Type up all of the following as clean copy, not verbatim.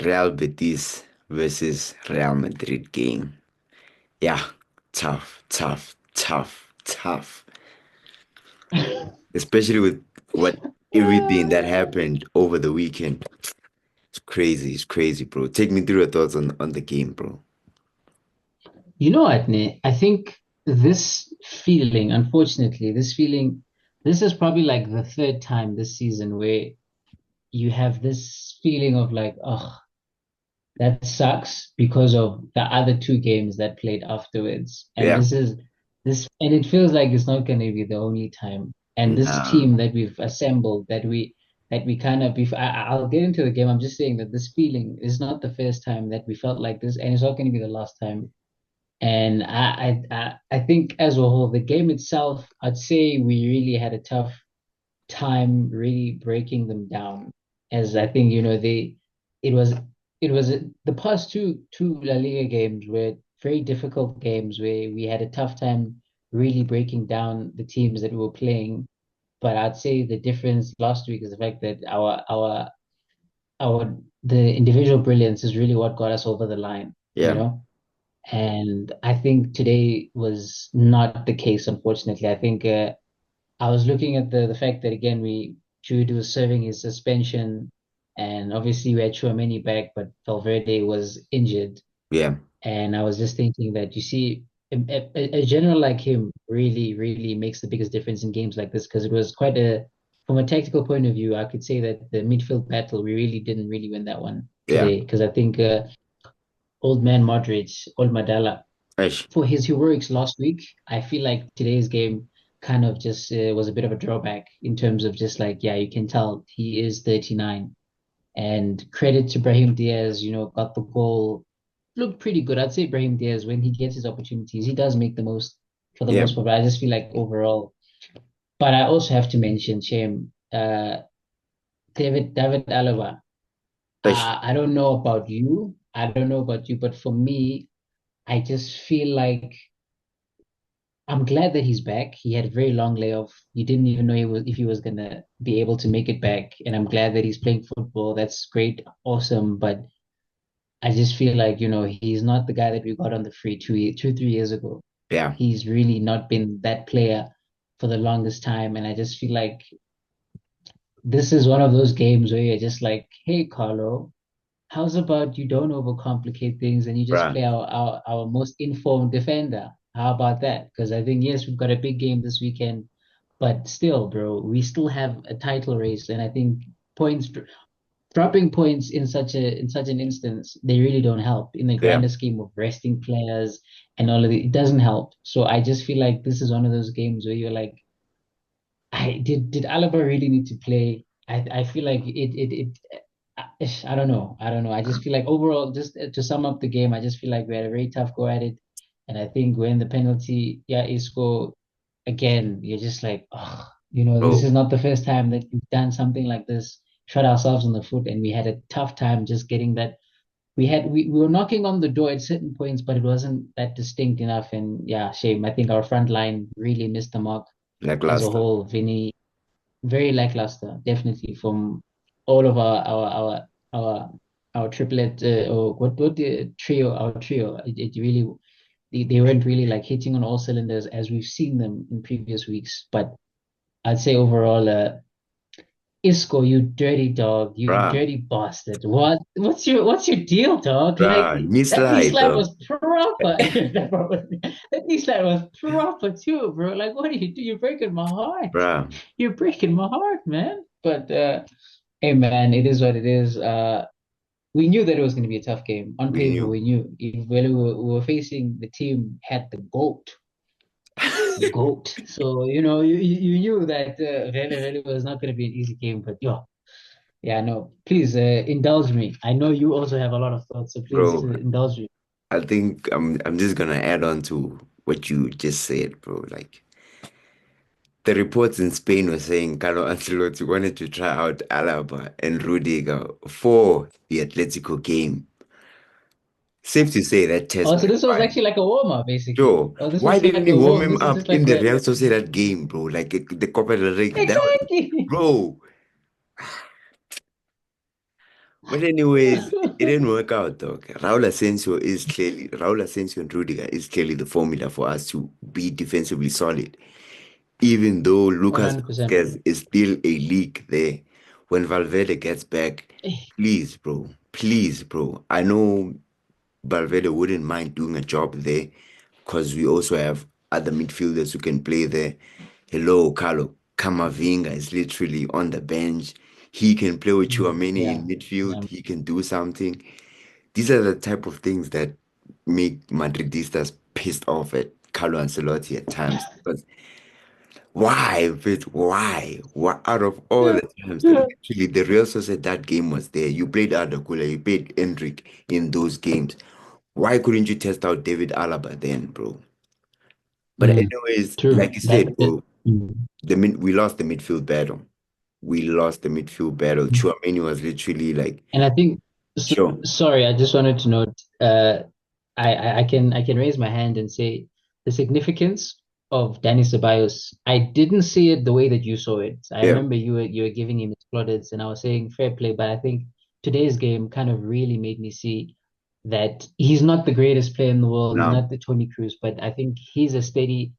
Real Betis versus Real Madrid game. Yeah, tough, tough, tough, tough. Especially with what everything that happened over the weekend. It's crazy, bro. Take me through your thoughts on the game, bro. You know what, Ne? I think this feeling, unfortunately, this is probably like the third time this season where you have this feeling of like, oh, that sucks because of the other two games that played afterwards. And Yeah. and it feels like it's not going to be the only time. And this Nah. team that we've assembled, that we kind of, I'll get into the game. I'm just saying that this feeling is not the first time that we felt like this, and it's not going to be the last time. And I think as a whole, the game itself, I'd say we really had a tough time really breaking them down. As I think, it was it was the past two La Liga games were very difficult games where we had a tough time really breaking down the teams that we were playing. But I'd say the difference last week is the fact that our the individual brilliance is really what got us over the line, you Yeah. know? And I think today was not the case, unfortunately. I think I was looking at the fact that again Jude was serving his suspension, and obviously we had Chouameni back, but Valverde was injured. Yeah. And I was just thinking that you see a general like him really makes the biggest difference in games like this because it was quite a from a tactical point of view, I could say that the midfield battle we really didn't really win that one Yeah. today because I think old man Modric, old Madala, Ish. for his heroics last week, I feel like today's game kind of just was a bit of a drawback in terms of just like, yeah, you can tell he is 39. And credit to Brahim Diaz, got the goal, looked pretty good. I'd say Brahim Diaz, when he gets his opportunities, he does make the most for the Yeah. most part. But I just feel like overall, but I also have to mention, shame, David Alaba. Ish. I don't know about you. I don't know about you, but for me, I just feel like I'm glad that he's back. He had a very long layoff. You didn't even know if he was gonna be able to make it back. And I'm glad that he's playing football. That's great, awesome. But I just feel like, he's not the guy that we got on the free 3 years ago. Yeah. He's really not been that player for the longest time. And I just feel like this is one of those games where you're just like, hey, Carlo, how's about you don't overcomplicate things and you just Bruh. play our most informed defender? How about that? Because I think, yes, we've got a big game this weekend, but still, bro, we still have a title race. And I think points dropping points in such an instance, they really don't help in the Yeah. grander scheme of resting players and all of it. It doesn't help. So I just feel like this is one of those games where you're like, did Alaba really need to play? I feel like I don't know. I don't know. I just feel like overall, just to sum up the game, I just feel like we had a very tough go at it. And I think when the penalty, yeah, Isco, again, you're just like, oh, this Bro. is not the first time that we've done something like this, shot ourselves in the foot, and we had a tough time just getting that. We were knocking on the door at certain points, but it wasn't that distinct enough. And yeah, shame. I think our front line really missed the mark as a Lackluster. whole. Vinny, very lackluster, definitely from all of our our triplet or what the trio our trio. It really they weren't really like hitting on all cylinders as we've seen them in previous weeks. But I'd say overall, Isco, you dirty dog, you Bruh. dirty bastard. What's your deal, dog? Like Bruh. Knee that knee slide, slap though. was proper. That knee slap was proper too, bro. Like what do you do? You're breaking my heart. Bruh. You're breaking my heart, man. But hey man, it is what it is. We knew that it was going to be a tough game. On We paper, knew. we knew. We were facing the team had the GOAT, the GOAT. So, you knew that Vele was not going to be an easy game. But yo, yeah, no, please indulge me. I know you also have a lot of thoughts, so please Bro. indulge me. I think I'm just gonna add on to what you just said, bro. Like the reports in Spain were saying Carlo Ancelotti wanted to try out Alaba and Rudiger for the Atletico game. Safe to say that test Oh, so this was backfired. actually like a warm-up, basically. Sure. Oh, this Why was didn't like he a warm warm. him This is up just in like the a Real Sociedad game, bro? Like the Copa del Rey. That was, exactly. bro. But anyways, it didn't work out, dog. Raul Asensio and Rudiger is clearly the formula for us to be defensively solid. Even though Lucas 100%. Vazquez is still a leak there. When Valverde gets back, please, bro. I know Valverde wouldn't mind doing a job there because we also have other midfielders who can play there. Hello, Carlo Camavinga is literally on the bench. He can play with Tchouaméni Yeah. in midfield. Yeah. He can do something. These are the type of things that make Madridistas pissed off at Carlo Ancelotti at times. Because why, Fitz? Why? Why? Out of all Yeah. the times, Yeah. literally, the Real Sociedad game was there. You played Arda Güler, you played Endrick in those games. Why couldn't you test out David Alaba then, bro? But Mm, anyways, true. like you That, said, that bro, mm. we lost the midfield battle. We lost the midfield battle. Chouameni was literally like, And I think, sure, sorry, I just wanted to note, I can raise my hand and say the significance of Danny Ceballos. I didn't see it the way that you saw it. I yeah, remember you were giving him his plaudits, and I was saying fair play. But I think today's game kind of really made me see that he's not the greatest player in the world. He's no, not the Tony Cruz, but I think he's a steady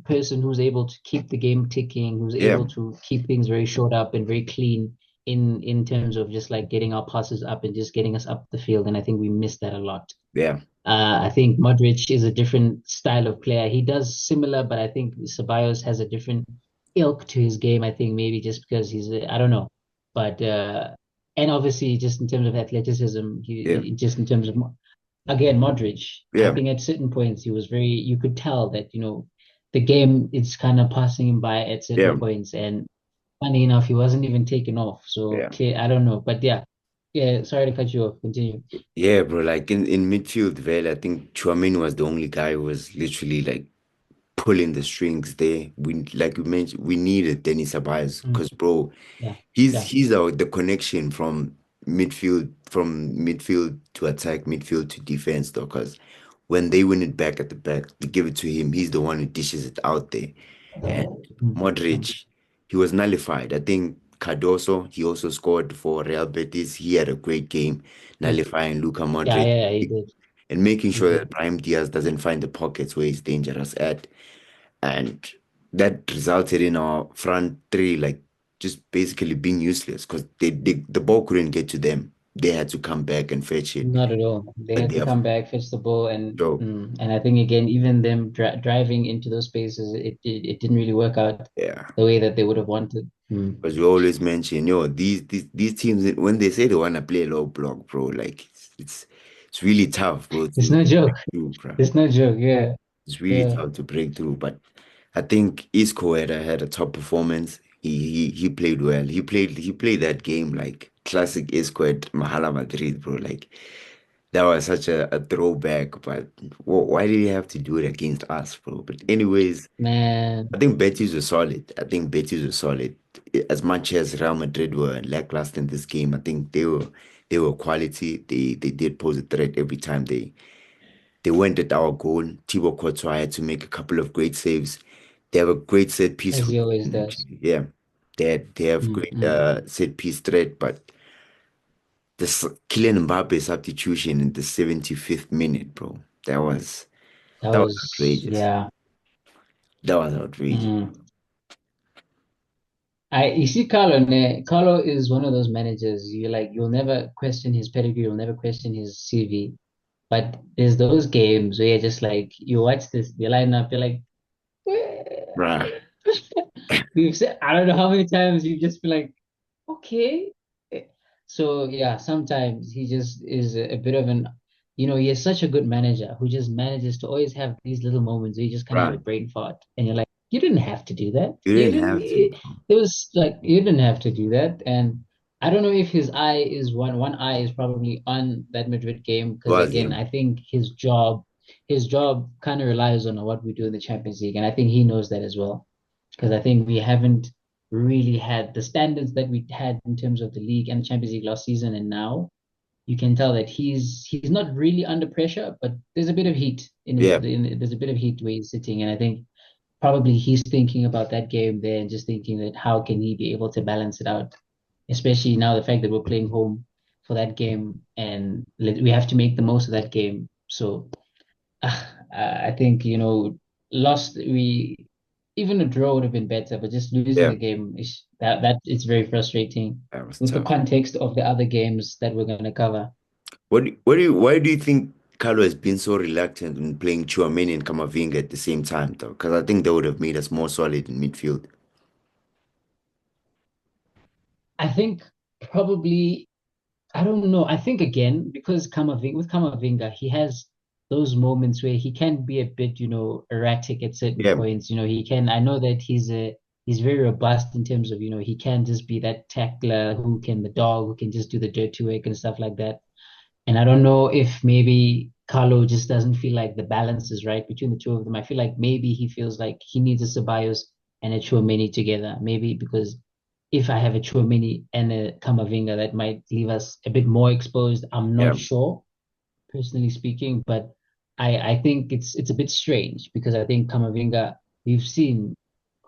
person who's able to keep the game ticking, who's yeah, able to keep things very short up and very clean in terms of just like getting our passes up and just getting us up the field. And I think we miss that a lot. yeah, I think Modric is a different style of player. He does similar, but I think Ceballos has a different ilk to his game. I think maybe just because I don't know, but and obviously just in terms of athleticism, yeah, just in terms of again Modric, I yeah, think at certain points he was very. You could tell that the game is kind of passing him by at yeah, certain points, and funny enough, he wasn't even taken off. So yeah. clear, I don't know, but yeah, yeah. Sorry to cut you off. Continue. Yeah, bro. Like in midfield, well, I think Chouameni was the only guy who was literally like pulling the strings there. Like you mentioned, we needed Dennis Ceballos Mm, because, bro, yeah, he's yeah. he's our the connection from midfield to attack, midfield to defense, though. Because when they win it back at the back, they give it to him. He's the one who dishes it out there. And Mm, mm. Modric, he was nullified. I think Cardoso, he also scored for Real Betis. He had a great game, Yes. nullifying Luka Yeah, Modric yeah, yeah, he did. and making He sure did. that Brahim Diaz doesn't find the pockets where he's dangerous at. And that resulted in our front three, like just basically being useless because the ball couldn't get to them. They had to come back and fetch it. Not at all. They But had they to have, come back, fetch the ball, and so and I think again, even them driving into those spaces, it didn't really work out yeah. the way that they would have wanted. Mm. Because we always mention, these teams when they say they want to play low block, bro, like it's really tough, bro, It's to no joke. break through, bro. It's no joke. Yeah, It's really yeah. tough to break through. But I think Isco had a top performance. He played well. He played that game like classic Isco at Mahala Madrid, bro. Like that was such a throwback. But why did he have to do it against us, bro? But anyways. I Man, think Betis were solid. I think Betis were solid. As much as Real Madrid were lackluster in this game, I think they were quality. They did pose a threat every time they went at our goal. Thibaut Courtois had to make a couple of great saves. They have a great set piece as he always routine, does. actually. Yeah, they have great Mm. set piece threat, but this Kylian Mbappe substitution in the 75th minute, bro. That was That that was was, outrageous. yeah. That was outrageous. Mm. You see Carlo, ne? Carlo is one of those managers you'll never question his pedigree, you'll never question his CV. But there's those games where you're just like you watch this, you line up, you're like, Bruh. we've said I don't know how many times you just feel like, okay. So yeah, sometimes he just is a bit of he's such a good manager who just manages to always have these little moments where you just kind of have a Bruh. brain fart and you're like, you didn't have to do that. You You didn't didn't. have to, bro. It was like you didn't have to do that. And I don't know if his eye is one eye is probably on that Madrid game because Was again, him. I think his job kind of relies on what we do in the Champions League, and I think he knows that as well because I think we haven't really had the standards that we had in terms of the league and the Champions League last season, and now you can tell that he's not really under pressure, but there's a bit of heat Yeah, there's a bit of heat where he's sitting, and I think probably he's thinking about that game there and just thinking that how can he be able to balance it out, especially now the fact that we're playing home. for that game, and we have to make the most of that game. So I think, lost we even a draw would have been better, but just losing Yeah, the game is that it's very frustrating that was with the tough. context of the other games that we're going to cover. Why do you think Carlo has been so reluctant in playing Tchouaméni and Camavinga at the same time, though? Because I think they would have made us more solid in midfield. I think probably I don't know. I think again because Kamavinga, he has those moments where he can be a bit, erratic at certain Yeah, points. He can. I know that he's very robust in terms of, he can just be that tackler the dog who can just do the dirty work and stuff like that. And I don't know if maybe Carlo just doesn't feel like the balance is right between the two of them. I feel like maybe he feels like he needs a Ceballos and a Chouameni together. Maybe because if I have a Chouameni and a Camavinga, that might leave us a bit more exposed. I'm yeah, not sure, personally speaking, but I think it's a bit strange because I think Camavinga, we've seen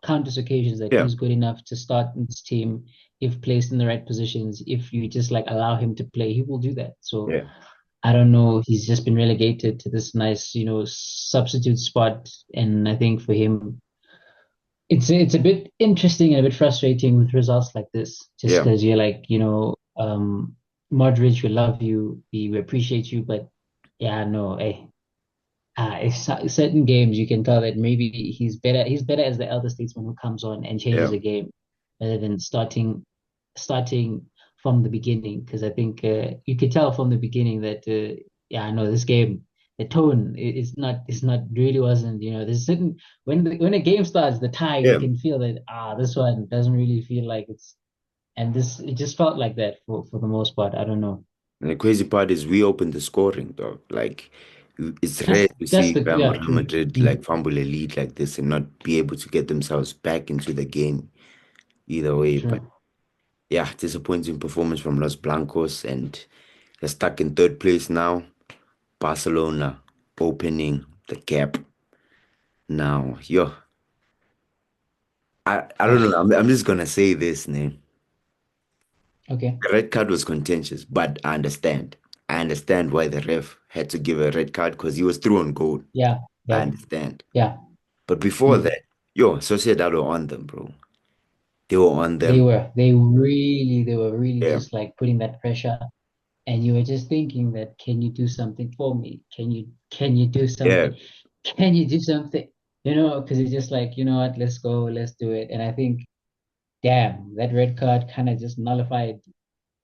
countless occasions that yeah, he's good enough to start in this team if placed in the right positions. If you just like allow him to play, he will do that. So yeah, I don't know. He's just been relegated to this nice, substitute spot, and I think for him, it's a bit interesting and a bit frustrating with results like this, just yeah, because you're like, Modric, we love you, we appreciate you, but yeah, no, hey, if certain games you can tell that maybe he's better as the elder statesman who comes on and changes yeah, a game rather than starting from the beginning. Because I think you could tell from the beginning that yeah, I know this game, the tone is not really wasn't, there's certain when a game starts, the tide, you yeah. can feel that this one doesn't really feel like it's, and this it just felt like that for the most part. I don't know. And the crazy part is we opened the scoring, dog. Like, it's rare to That's see the yeah, Real true. Madrid Mm, like fumble a lead like this and not be able to get themselves back into the game either way. But true. yeah, disappointing performance from Los Blancos, and they're stuck in third place now. Barcelona opening the gap now. Yo, I don't know. Ah, I'm just gonna say this name. okay. The red card was contentious, but I understand. I understand why the ref had to give a red card because he was through on goal. Yeah, I yeah, understand. yeah. But before Mm. that, yo, Sociedad were on them, bro. They were on They them. were. They were really Yeah, just like putting that pressure, and you were just thinking that, can you do something for me? Can you do yeah, something? Can you do something? Because it's just like, you know what, let's go, let's do it. And I think, damn, that red card kind of just nullified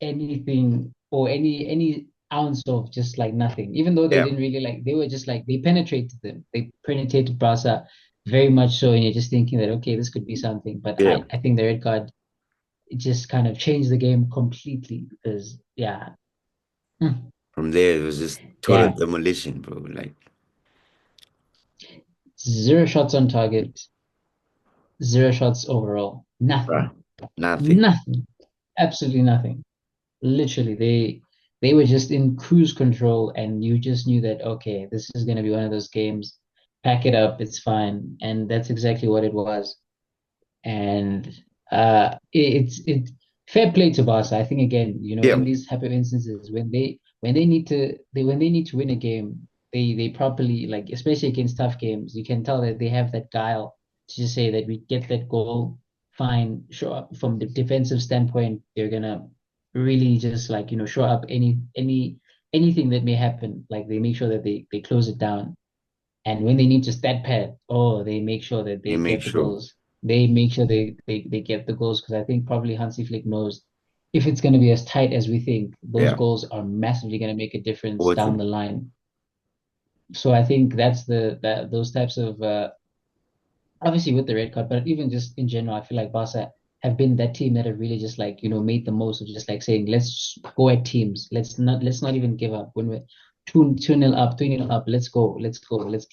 anything or any ounce of just like nothing. Even though they yeah, didn't really like, they were just like they penetrated them. They penetrated Barca very much so, and you're just thinking that, okay, this could be something. But yeah. I think the red card, it just kind of changed the game completely because yeah. Hmm. From there, it was just total Damn. demolition, bro. Like, Zero shots on target, zero shots overall. bruh, Nothing. nothing. Nothing. Absolutely nothing. Literally, they were just in cruise control, and you just knew that, okay, this is gonna be one of those games. Pack it up, it's fine. And that's exactly what it was. And it's fair play to Barca. I think again, Yeah, in these type of instances, when they need to win a game, they properly, like, especially against tough games, you can tell that they have that guile to just say that we get that goal, fine, show up from the defensive standpoint, they're gonna really just like, show up anything that may happen. Like they make sure that they close it down, and when they need to stat pad, oh, they make sure that they they make get the sure. goals. They make sure they get the goals, because I think probably Hansi Flick knows if it's going to be as tight as we think, those Yeah, goals are massively going to make a difference down important. the line. So I think that's those types of obviously with the red card, but even just in general, I feel like Barca have been that team that have really just like, made the most of just like saying, let's go at teams. Let's not even give up when we're two nil up, 3-0 up. Let's go. Let's go. Let's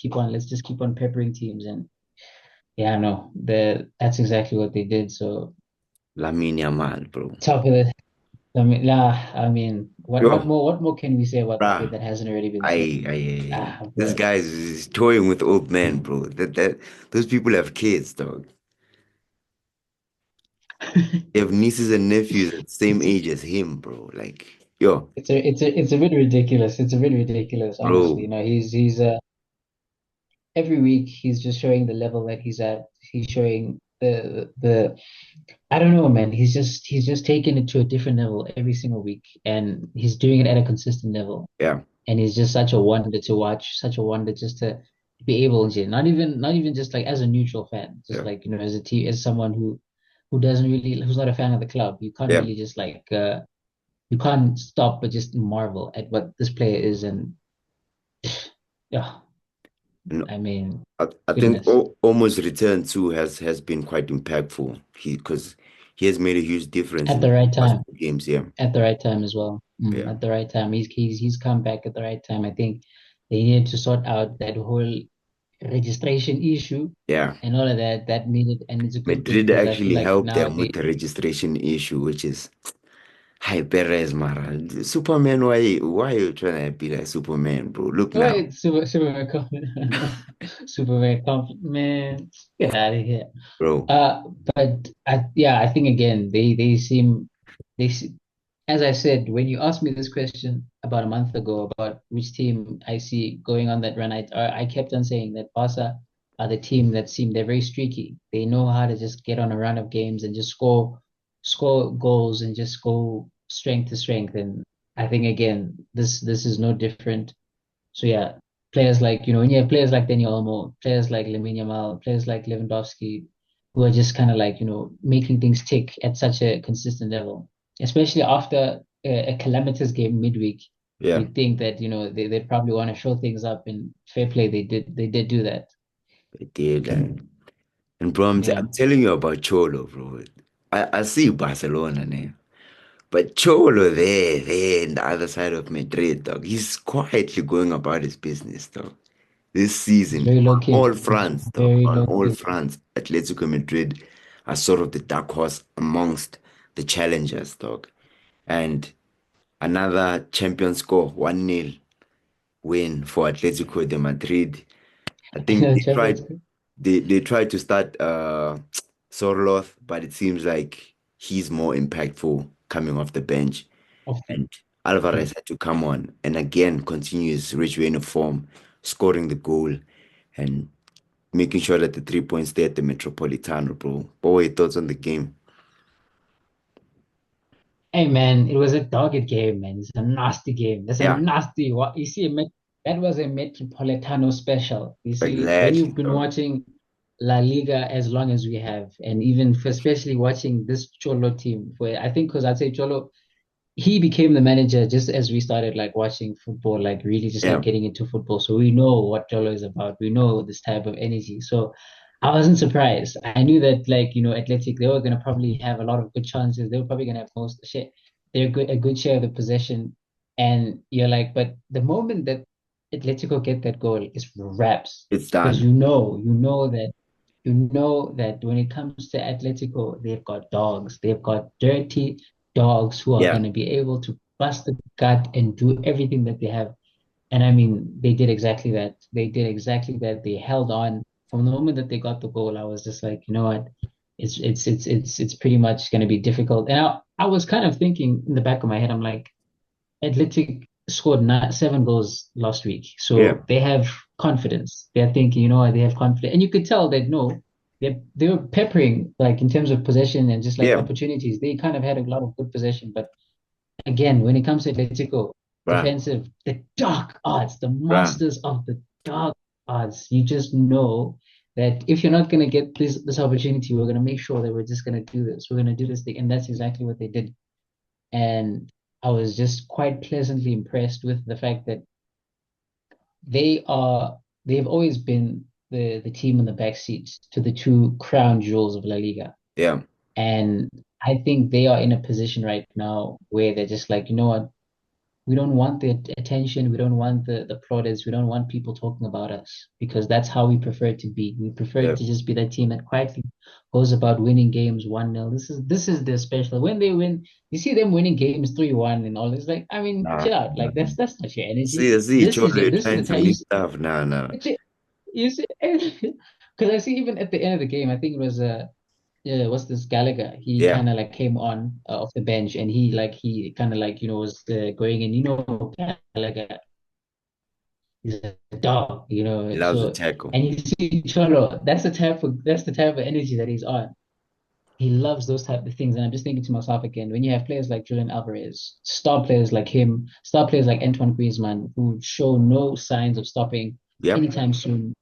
just keep on peppering teams. And yeah, no, that's exactly what they did. So Lamine Yamal, bro. top of the I mean, what Yo, more can we say about the kid bruh. that hasn't already been said? This Bro. guy is toying with old men, bro. Those people have kids, dog. They have nieces and nephews at the same age as him, bro. Like, Yo, It's a bit ridiculous. It's a bit ridiculous, honestly. bro. You know, he's every week he's just showing the level that he's at. He's showing the I don't know, man. He's just taking it to a different level every single week, and he's doing it at a consistent level. Yeah, And he's just such a wonder to watch, such a wonder just to be able to not even just like as a neutral fan, just yeah, like you know as a team as someone who doesn't really who's not a fan of the club. You can't yeah. really just like you can't stop but just marvel at what this player is, and yeah, And I mean, I think goodness. almost return too has been quite impactful. Because he has made a huge difference At in the right past time, games. Yeah, at the right time as well. yeah, At the right time, he's come back at the right time. I think they needed to sort out that whole registration issue yeah. and all of that. That needed, and it's a good thing Madrid because I feel actually like helped now them with they the registration issue, which is Hi Perez, Mara. Superman, why are you trying to be like Superman, bro? Look oh now, wait, Superman compliment, Superman compliment. Get out of here. bro. Uh, but yeah, I think again they seem they se- as I said when you asked me this question about a month ago about which team I see going on that run, I kept on saying that Barca are the team that seem they're very streaky. They know how to just get on a run of games and just score goals and just go strength to strength. And I think again this is no different. So yeah, players like, you know, when you have players like Daniel Olmo, players like Lamine Yamal, players like Lewandowski, who are just kind of like, you know, making things tick at such a consistent level, especially after a calamitous game midweek, Yeah, you'd think that, you know, they'd probably want to show things up and fair play. They did do that. they did, and bro, Yeah. I'm telling you about Cholo, bro. I see Barcelona now, but Cholo there, in the other side of Madrid, dog. He's quietly going about his business, dog. This It's season, very low on key. all It's fronts, dog, very on low all key. fronts, Atletico Madrid are sort of the dark horse amongst the challengers, dog. And another champion score, 1-0 win for Atletico de Madrid. I think Champions they tried to start Sorloth, but it seems like he's more impactful coming off the bench. of the And yeah. Alvarez had to come on and again continue his rich vein of form, scoring the goal and making sure that the 3 points stay at the Metropolitano, bro. What were your thoughts on the game? Hey man, it was a dogged game, man. It's a nasty game. That's a Yeah, nasty. What you see, that was a Metropolitano special. You see, when exactly, you've been dog. watching La Liga as long as we have, and even especially watching this Cholo team, where I think because I'd say Cholo he became the manager just as we started like watching football, like really just like Yeah, getting into football. So we know what Jolo is about. We know this type of energy. So I wasn't surprised. I knew that like, you know, Athletic, they were gonna probably have a lot of good chances. They were probably gonna have most shit. They're good a good share of the possession. And you're like, but the moment that Atletico get that goal, it's wraps. it's Because done. you know that when it comes to Atletico, they've got dogs. They've got dirty dogs who are Yeah, going to be able to bust the gut and do everything that they have. And I mean, they did exactly that. They did exactly that. They held on from the moment that they got the goal. I was just like, you know what? It's pretty much going to be difficult. And I was kind of thinking in the back of my head, I'm like, Athletic scored 7 goals last week, yeah, so they have confidence. They're thinking, you know what, they have confidence, and you could tell that no, they were peppering like in terms of possession and just like yeah, opportunities. They kind of had a lot of good possession, but again, when it comes to Atletico, bruh, defensive, the dark odds, the bruh, masters of the dark odds, you just know that if you're not gonna get this opportunity, we're gonna make sure that we're just gonna do this. We're gonna do this thing, and that's exactly what they did. And I was just quite pleasantly impressed with the fact that they've always been the team in the back seat to the two crown jewels of La Liga. yeah, And I think they are in a position right now where they're just like, you know what, we don't want the attention. We don't want the plaudits. We don't want people talking about us because that's how we prefer to be. We prefer yeah. to just be that team that quietly goes about winning games 1-0. This is their special. When they win, you see them winning games 3-1 and all this. Like, I mean, Nah, chill out. nah. Like that's not your energy. See, Cholo, you're This is trying the to time leave stuff. Nah, nah. you see because I see even at the end of the game, I think it was yeah, what's this Gallagher? He Yeah, kind of like came on off the bench, and he kind of like was going in. Gallagher, he's a dog, he loves a So tackle. and you see Cholo, that's the type of energy that he's on. He loves those type of things, and I'm just thinking to myself again, when you have players like Julian Alvarez, star players like him, star players like Antoine Griezmann, who show no signs of stopping Yep. anytime soon.